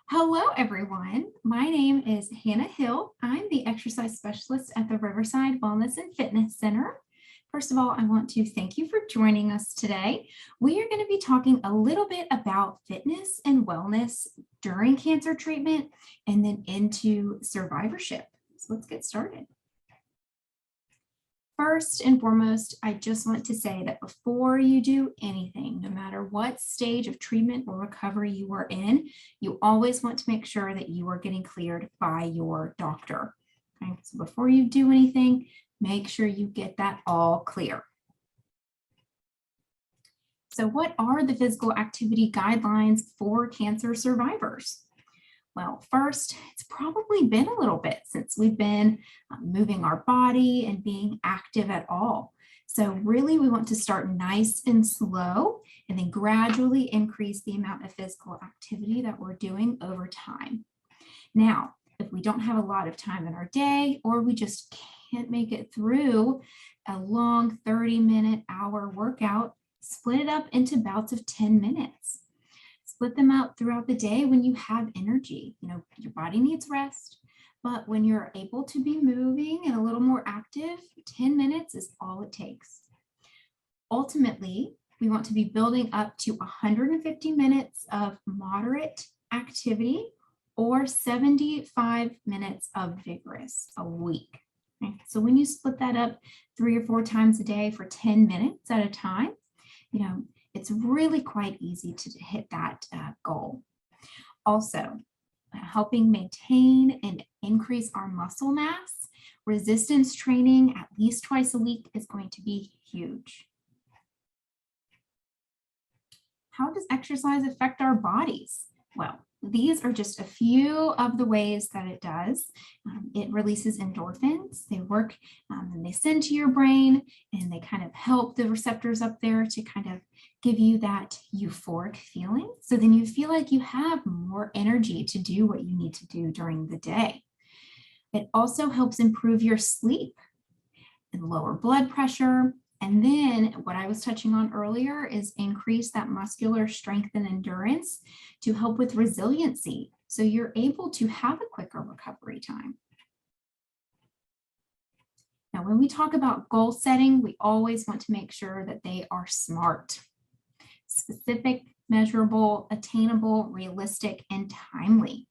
Hello, everyone. My name is Hannah Hill. I'm the exercise specialist at the Riverside Wellness and Fitness Center. First of all, I want to thank you for joining us today. We are going to be talking a little bit about fitness and wellness during cancer treatment and then into survivorship. So let's get started. First and foremost, I just want to say that before you do anything, no matter what stage of treatment or recovery you are in, you always want to make sure that you are getting cleared by your doctor. Okay? So before you do anything, make sure you get that all clear. So what are the physical activity guidelines for cancer survivors? Well, first, it's probably been a little bit since we've been moving our body and being active at all. So really, we want to start nice and slow and then gradually increase the amount of physical activity that we're doing over time. Now, if we don't have a lot of time in our day, or we just can't make it through a long 30-minute hour workout, split it up into bouts of 10 minutes. Split them out throughout the day when you have energy. You know, your body needs rest, but when you're able to be moving and a little more active, 10 minutes is all it takes. Ultimately, we want to be building up to 150 minutes of moderate activity or 75 minutes of vigorous a week. Okay? So when you split that up 3 or 4 times a day for 10 minutes at a time, it's really quite easy to hit that goal. Also, helping maintain and increase our muscle mass, resistance training at least twice a week is going to be huge. How does exercise affect our bodies? Well, these are just a few of the ways that it does. It releases endorphins. They work and they send to your brain and they kind of help the receptors up there to kind of give you that euphoric feeling. So then you feel like you have more energy to do what you need to do during the day. It also helps improve your sleep and lower blood pressure. And then what I was touching on earlier is increase that muscular strength and endurance to help with resiliency. So you're able to have a quicker recovery time. Now, when we talk about goal setting, we always want to make sure that they are SMART. Specific, measurable, attainable, realistic, and timely.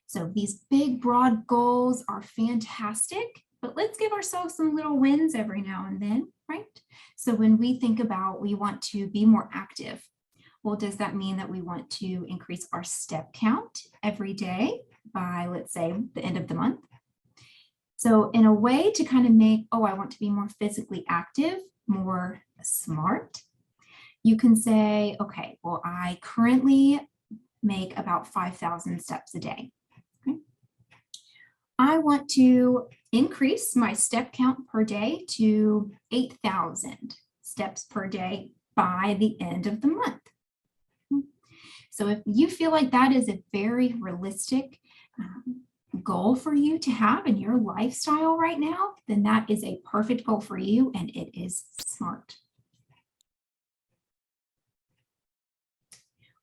So these big, broad goals are fantastic, but let's give ourselves some little wins every now and then, right? So when we think about we want to be more active, well, does that mean that we want to increase our step count every day by, let's say, the end of the month? So in a way to kind of make, I want to be more physically active, more SMART, you can say, okay, well, I currently make about 5,000 steps a day. Okay. I want to increase my step count per day to 8,000 steps per day by the end of the month. So if you feel like that is a very realistic goal for you to have in your lifestyle right now, then that is a perfect goal for you and it is SMART.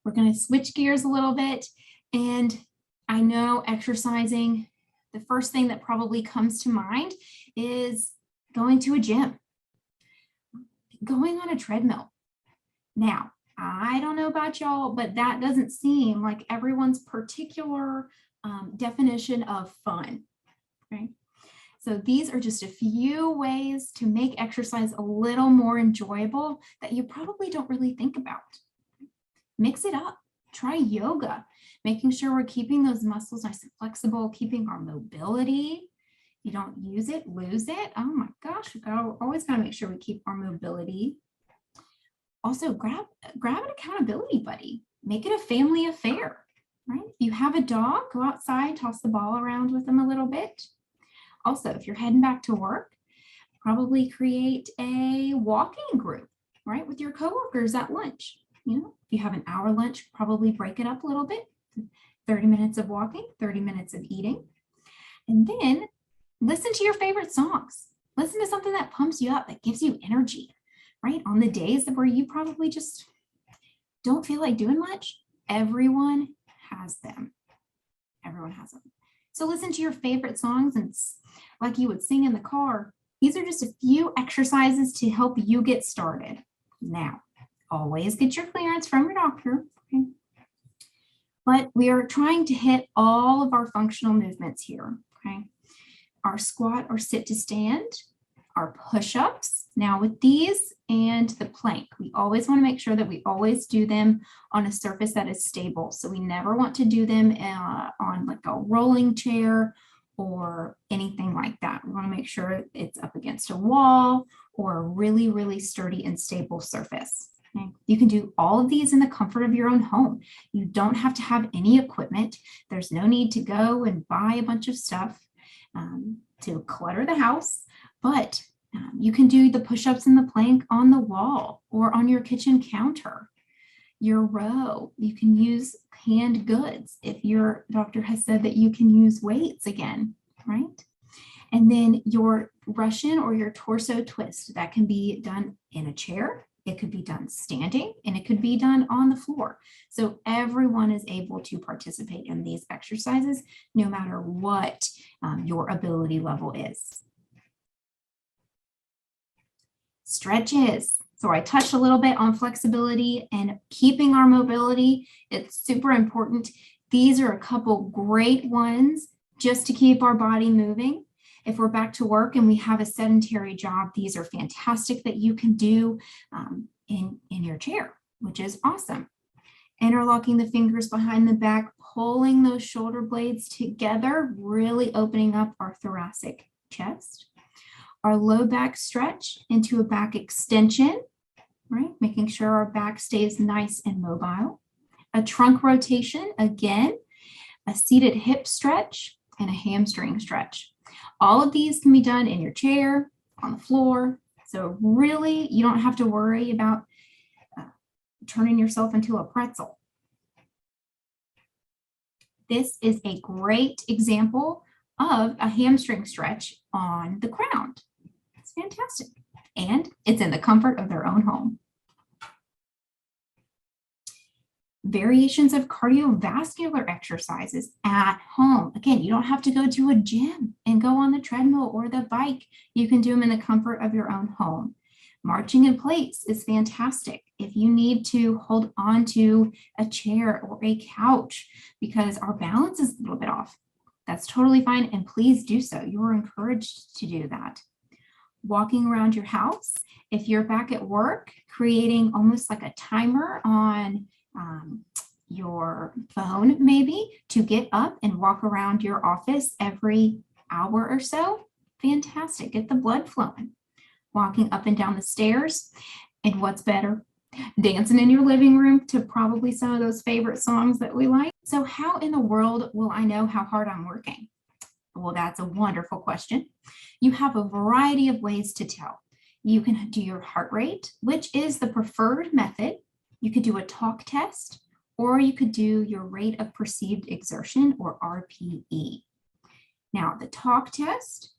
We're going to switch gears a little bit. And I know exercising, the first thing that probably comes to mind is going to a gym, going on a treadmill. Now, I don't know about y'all, but that doesn't seem like everyone's particular definition of fun, right? So these are just a few ways to make exercise a little more enjoyable that you probably don't really think about. Mix it up, try yoga, making sure we're keeping those muscles nice and flexible, keeping our mobility. If you don't use it, lose it. Oh my gosh, we always gotta make sure we keep our mobility. Also, grab an accountability buddy. Make it a family affair, right? If you have a dog, go outside, toss the ball around with them a little bit. Also, if you're heading back to work, probably create a walking group, right, with your coworkers at lunch. If you have an hour lunch, probably break it up a little bit. 30 minutes of walking, 30 minutes of eating. And then listen to your favorite songs. Listen to something that pumps you up, that gives you energy, right? On the days where you probably just don't feel like doing much, everyone has them. Everyone has them. So listen to your favorite songs and like you would sing in the car. These are just a few exercises to help you get started. Now, always get your clearance from your doctor. Okay? But we are trying to hit all of our functional movements here. Okay? Our squat or sit to stand, our push-ups. Now with these and the plank, we always want to make sure that we always do them on a surface that is stable. So we never want to do them on like a rolling chair or anything like that. We want to make sure it's up against a wall or a really, really sturdy and stable surface. Okay? You can do all of these in the comfort of your own home. You don't have to have any equipment. There's no need to go and buy a bunch of stuff to clutter the house, but you can do the push-ups and the plank on the wall or on your kitchen counter. Your row, you can use canned goods if your doctor has said that you can use weights again, right? And then your Russian or your torso twist, that can be done in a chair, it could be done standing, and it could be done on the floor. So everyone is able to participate in these exercises, no matter what your ability level is. Stretches. So I touched a little bit on flexibility and keeping our mobility. It's super important. These are a couple great ones just to keep our body moving. If we're back to work and we have a sedentary job, these are fantastic that you can do in your chair, which is awesome. Interlocking the fingers behind the back, pulling those shoulder blades together, really opening up our thoracic chest. Our low back stretch into a back extension, right? Making sure our back stays nice and mobile. A trunk rotation, again, a seated hip stretch, and a hamstring stretch. All of these can be done in your chair, on the floor. So really, you don't have to worry about turning yourself into a pretzel. This is a great example of a hamstring stretch on the ground. It's fantastic. And it's in the comfort of their own home. Variations of cardiovascular exercises at home. Again, you don't have to go to a gym and go on the treadmill or the bike. You can do them in the comfort of your own home. Marching in place is fantastic. If you need to hold on to a chair or a couch because our balance is a little bit off, that's totally fine, and please do so. You're encouraged to do that. Walking around your house. If you're back at work, creating almost like a timer on your phone maybe to get up and walk around your office every hour or so, fantastic. Get the blood flowing. Walking up and down the stairs, and what's better, dancing in your living room to probably some of those favorite songs that we like. So how in the world will I know how hard I'm working? Well, that's a wonderful question. You have a variety of ways to tell. You can do your heart rate, which is the preferred method. You could do a talk test, or you could do your rate of perceived exertion, or RPE. Now, the talk test,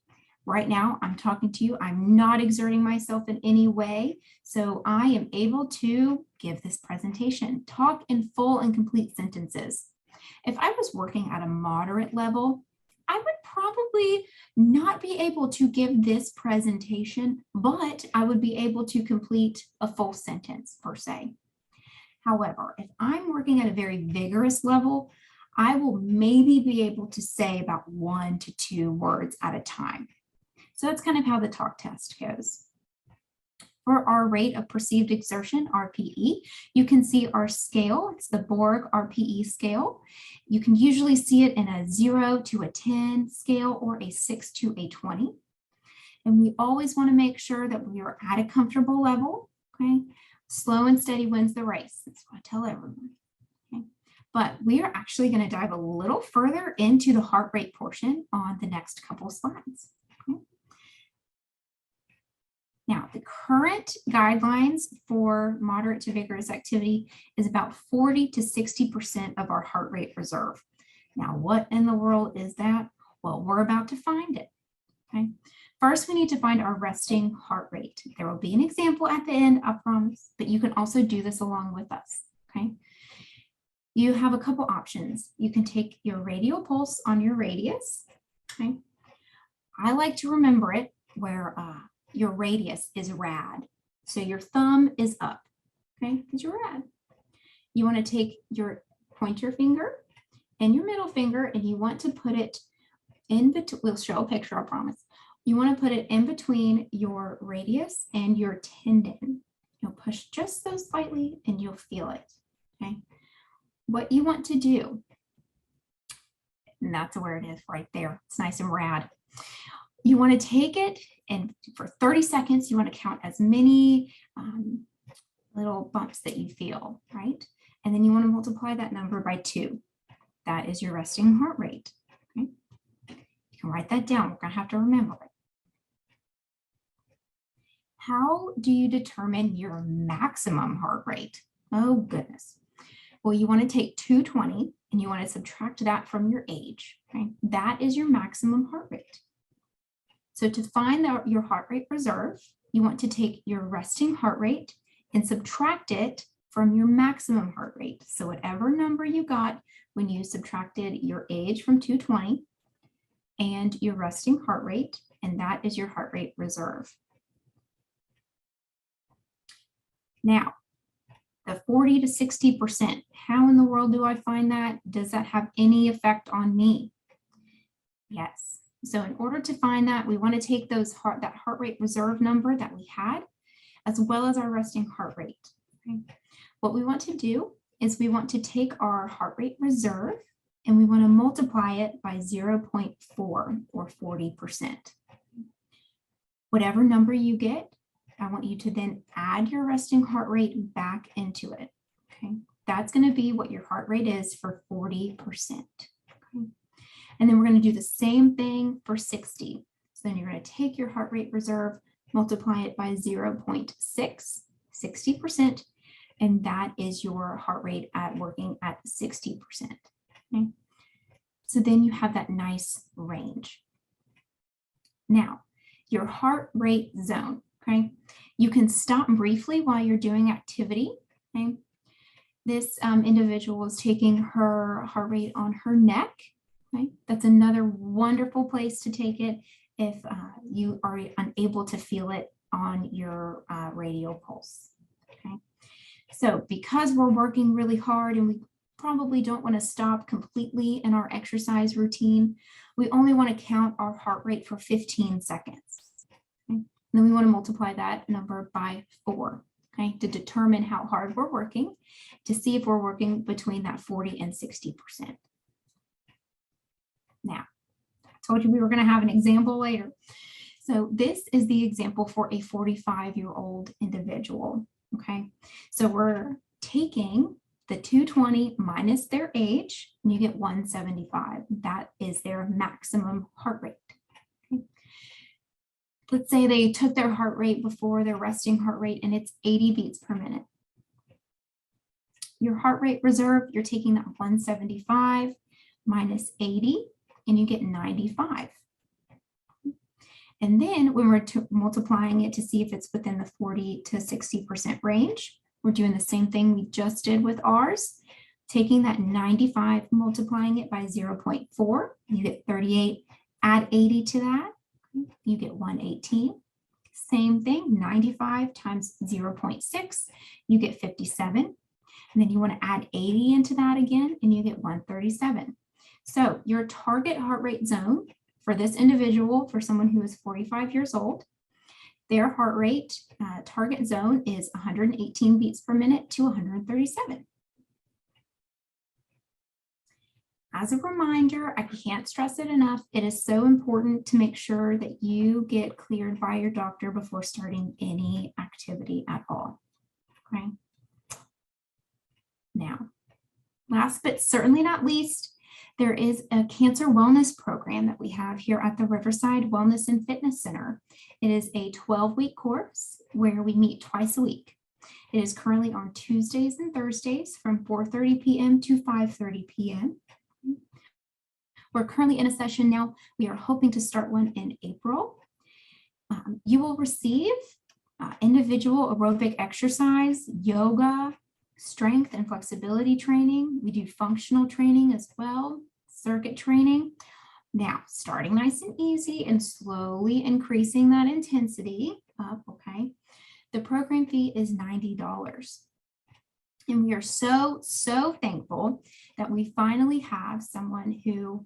right now I'm talking to you, I'm not exerting myself in any way, so I am able to give this presentation, talk in full and complete sentences. If I was working at a moderate level, I would probably not be able to give this presentation, but I would be able to complete a full sentence per se. However, if I'm working at a very vigorous level, I will maybe be able to say about 1 to 2 words at a time. So that's kind of how the talk test goes. For our rate of perceived exertion, RPE, you can see our scale. It's the Borg RPE scale. You can usually see it in a 0 to a 10 scale or a 6 to a 20. And we always want to make sure that we are at a comfortable level, okay? Slow and steady wins the race. That's what I tell everyone. Okay? But we are actually going to dive a little further into the heart rate portion on the next couple slides. Okay? Now, the current guidelines for moderate to vigorous activity is about 40 to 60% of our heart rate reserve. Now, what in the world is that? Well, we're about to find it. Okay. First, we need to find our resting heart rate. There will be an example at the end, I promise, but you can also do this along with us, okay? you have a couple options. You can take your radial pulse on your radius. Okay. I like to remember it where your radius is rad. So your thumb is up, okay, because you're rad. You want to take your pointer finger and your middle finger, and you want to put it in between. We'll show a picture, I promise. You want to put it in between your radius and your tendon. You'll push just so slightly and you'll feel it, okay? What you want to do, and that's where it is right there. It's nice and rad. You want to take it, and for 30 seconds, you want to count as many little bumps that you feel, right? And then you want to multiply that number by 2. That is your resting heart rate, okay? You can write that down. We're going to have to remember it. How do you determine your maximum heart rate? Oh, goodness. Well, you want to take 220 and you want to subtract that from your age, okay? That is your maximum heart rate. So to find your heart rate reserve, you want to take your resting heart rate and subtract it from your maximum heart rate. So whatever number you got when you subtracted your age from 220 and your resting heart rate, and that is your heart rate reserve. Now, the 40 to 60%, how in the world do I find that? Does that have any effect on me? Yes. So in order to find that, we want to take that heart rate reserve number that we had, as well as our resting heart rate. Okay? What we want to do is we want to take our heart rate reserve and we want to multiply it by 0.4 or 40%. Whatever number you get, I want you to then add your resting heart rate back into it. Okay, that's going to be what your heart rate is for 40%. Okay? And then we're going to do the same thing for 60. So then you're going to take your heart rate reserve, multiply it by 0.6, 60%, and that is your heart rate at working at 60%. Okay? So then you have that nice range. Now, your heart rate zone. Okay, you can stop briefly while you're doing activity. Okay, this individual is taking her heart rate on her neck. Okay, that's another wonderful place to take it if you are unable to feel it on your radial pulse. Okay, so because we're working really hard and we probably don't want to stop completely in our exercise routine, we only want to count our heart rate for 15 seconds. Okay? Then we want to multiply that number by 4, okay, to determine how hard we're working, to see if we're working between that 40 and 60%. Now, I told you we were going to have an example later. So this is the example for a 45-year-old individual, okay? So we're taking the 220 minus their age, and you get 175. That is their maximum heart rate. Let's say they took their heart rate before their resting heart rate and it's 80 beats per minute. Your heart rate reserve, you're taking that 175 minus 80 and you get 95. And then when we're multiplying it to see if it's within the 40 to 60% range, we're doing the same thing we just did with ours, taking that 95, multiplying it by 0.4, you get 38, add 80 to that, you get 118. Same thing, 95 times 0.6, you get 57. And then you want to add 80 into that again, and you get 137. So your target heart rate zone for this individual, for someone who is 45 years old, their heart rate target zone is 118 beats per minute to 137. As a reminder, I can't stress it enough, it is so important to make sure that you get cleared by your doctor before starting any activity at all. Okay. Now, last but certainly not least, there is a cancer wellness program that we have here at the Riverside Wellness and Fitness Center. It is a 12-week course where we meet twice a week. It is currently on Tuesdays and Thursdays from 4:30 p.m. to 5:30 p.m. We're currently in a session now. We are hoping to start one in April. You will receive individual aerobic exercise, yoga, strength and flexibility training. We do functional training as well, circuit training. Now, starting nice and easy and slowly increasing that intensity up, okay? The program fee is $90. And we are so thankful that we finally have someone who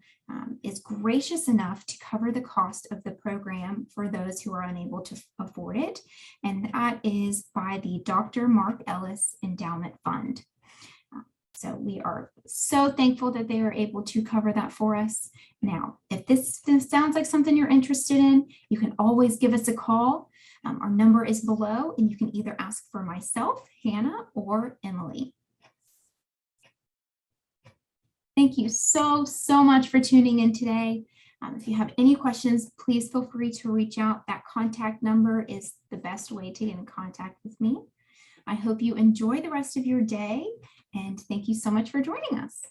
is gracious enough to cover the cost of the program for those who are unable to afford it. And that is by the Dr. Mark Ellis Endowment Fund. So we are so thankful that they are able to cover that for us. Now, if this sounds like something you're interested in, you can always give us a call. Our number is below, and you can either ask for myself, Hannah, or Emily. Thank you so much for tuning in today. If you have any questions, please feel free to reach out. That contact number is the best way to get in contact with me. I hope you enjoy the rest of your day, and thank you so much for joining us.